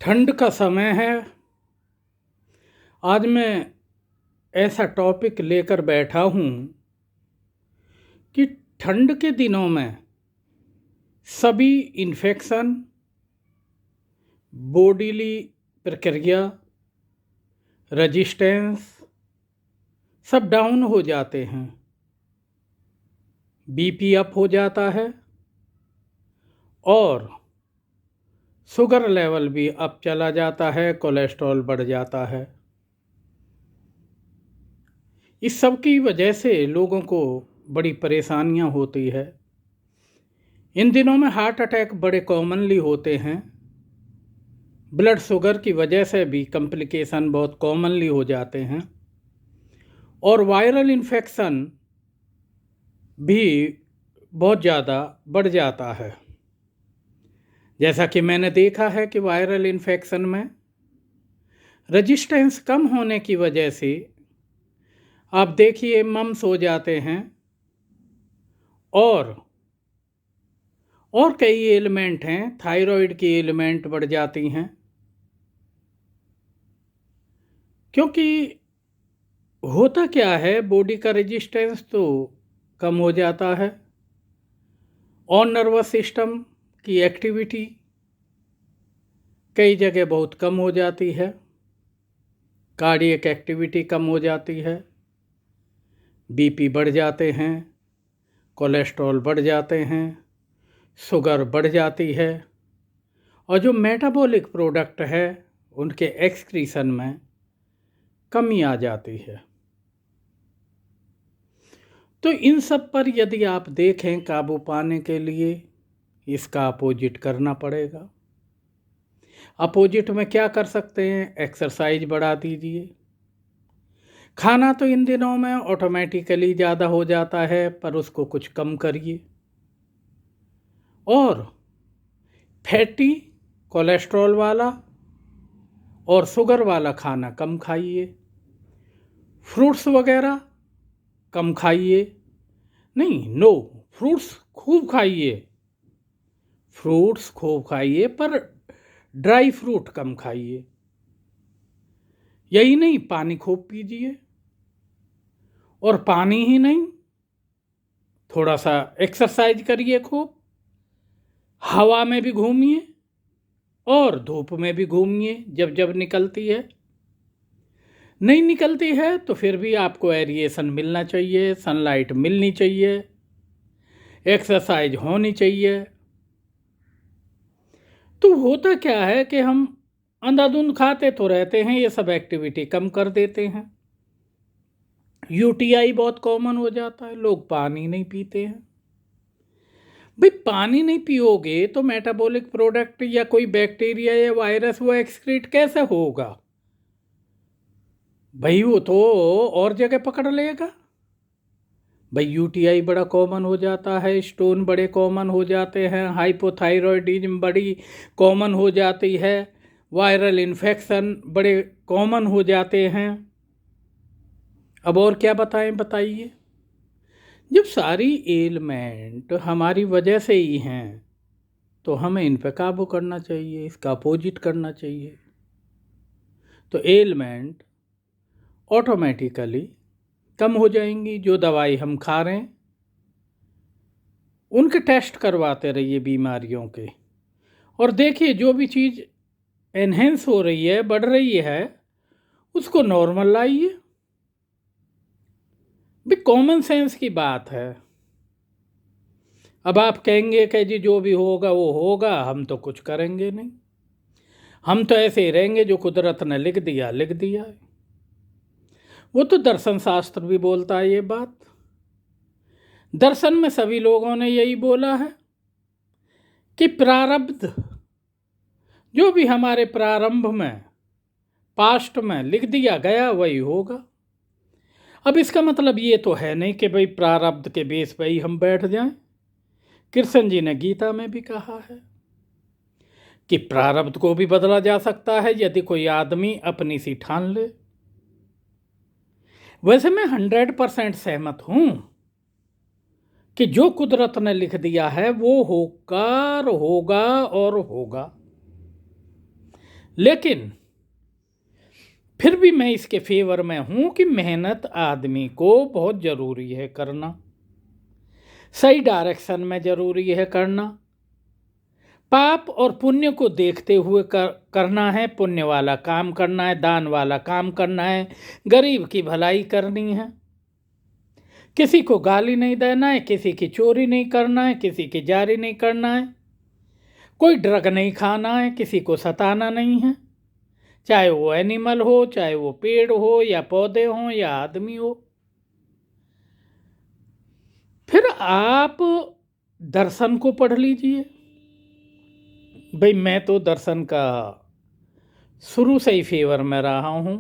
ठंड का समय है। आज मैं ऐसा टॉपिक लेकर बैठा हूँ कि ठंड के दिनों में सभी इन्फेक्शन, बॉडीली प्रक्रिया, रेजिस्टेंस सब डाउन हो जाते हैं। बीपी अप हो जाता है और शुगर लेवल भी अप चला जाता है, कोलेस्ट्रॉल बढ़ जाता है। इस सब की वजह से लोगों को बड़ी परेशानियां होती है। इन दिनों में हार्ट अटैक बड़े कॉमनली होते हैं। ब्लड शुगर की वजह से भी कॉम्प्लिकेशन बहुत कॉमनली हो जाते हैं और वायरल इन्फेक्शन भी बहुत ज़्यादा बढ़ जाता है। जैसा कि मैंने देखा है कि वायरल इन्फेक्शन में रेजिस्टेंस कम होने की वजह से आप देखिए मम्स हो जाते हैं और कई एलिमेंट हैं, थायराइड की एलिमेंट बढ़ जाती हैं, क्योंकि होता क्या है बॉडी का रेजिस्टेंस तो कम हो जाता है और नर्वस सिस्टम की एक्टिविटी कई जगह बहुत कम हो जाती है, कार्डियक एक्टिविटी कम हो जाती है, बीपी बढ़ जाते हैं, कोलेस्ट्रॉल बढ़ जाते हैं, शुगर बढ़ जाती है और जो मेटाबॉलिक प्रोडक्ट है उनके एक्सक्रीशन में कमी आ जाती है। तो इन सब पर यदि आप देखें काबू पाने के लिए इसका अपोजिट करना पड़ेगा। अपोजिट में क्या कर सकते हैं? एक्सरसाइज बढ़ा दीजिए। खाना तो इन दिनों में ऑटोमेटिकली ज़्यादा हो जाता है पर उसको कुछ कम करिए और फैटी, कोलेस्ट्रॉल वाला और शुगर वाला खाना कम खाइए। फ्रूट्स वगैरह कम खाइए, नहीं नो, फ्रूट्स खूब खाइए, फ्रूट्स खूब खाइए पर ड्राई फ्रूट कम खाइए। यही नहीं, पानी खूब पीजिए और पानी ही नहीं, थोड़ा सा एक्सरसाइज करिए खूब, हवा में भी घूमिए और धूप में भी घूमिए जब जब निकलती है। नहीं निकलती है तो फिर भी आपको एरिएशन मिलना चाहिए, सनलाइट मिलनी चाहिए, एक्सरसाइज होनी चाहिए। तो होता क्या है कि हम अंधाधुंध खाते तो रहते हैं, ये सब एक्टिविटी कम कर देते हैं। यूटीआई बहुत कॉमन हो जाता है, लोग पानी नहीं पीते हैं। भाई पानी नहीं पियोगे तो मेटाबॉलिक प्रोडक्ट या कोई बैक्टीरिया या वायरस वो एक्सक्रीट कैसे होगा? भाई वो तो और जगह पकड़ लेगा। भाई यूटीआई बड़ा कॉमन हो जाता है, स्टोन बड़े कॉमन हो जाते हैं, हाइपोथायरॉयडिज्म बड़ी कॉमन हो जाती है, वायरल इन्फेक्शन बड़े कॉमन हो जाते हैं। अब और क्या बताएं, बताइए। जब सारी एलिमेंट हमारी वजह से ही हैं तो हमें इन पे काबू करना चाहिए, इसका अपोजिट करना चाहिए। तो एलिमेंट ऑटोमेटिकली कम हो जाएंगी। जो दवाई हम खा रहे हैं उनके टेस्ट करवाते रहिए बीमारियों के और देखिए जो भी चीज़ एनहेंस हो रही है, बढ़ रही है, उसको नॉर्मल लाइए। भी कॉमन सेंस की बात है। अब आप कहेंगे कि जी जो भी होगा वो होगा, हम तो कुछ करेंगे नहीं, हम तो ऐसे ही रहेंगे, जो कुदरत ने लिख दिया लिख दिया है। वो तो दर्शन शास्त्र भी बोलता है ये बात। दर्शन में सभी लोगों ने यही बोला है कि प्रारब्ध जो भी हमारे प्रारंभ में, पास्ट में लिख दिया गया वही होगा। अब इसका मतलब ये तो है नहीं कि भाई प्रारब्ध के बेस पे ही हम बैठ जाएं। कृष्ण जी ने गीता में भी कहा है कि प्रारब्ध को भी बदला जा सकता है यदि कोई आदमी अपनी सी ठान ले। वैसे मैं 100% सहमत हूं कि जो कुदरत ने लिख दिया है वो होकर होगा और होगा। लेकिन फिर भी मैं इसके फेवर में हूं कि मेहनत आदमी को बहुत ज़रूरी है करना, सही डायरेक्शन में ज़रूरी है करना। पाप और पुण्य को देखते हुए करना है, पुण्य वाला काम करना है, दान वाला काम करना है, गरीब की भलाई करनी है, किसी को गाली नहीं देना है, किसी की चोरी नहीं करना है, किसी की जारी नहीं करना है, कोई ड्रग नहीं खाना है, किसी को सताना नहीं है, चाहे वो एनिमल हो, चाहे वो पेड़ हो या पौधे हो या आदमी हो। फिर आप दर्शन को पढ़ लीजिए। भाई मैं तो दर्शन का शुरू से ही फेवर में रहा हूँ।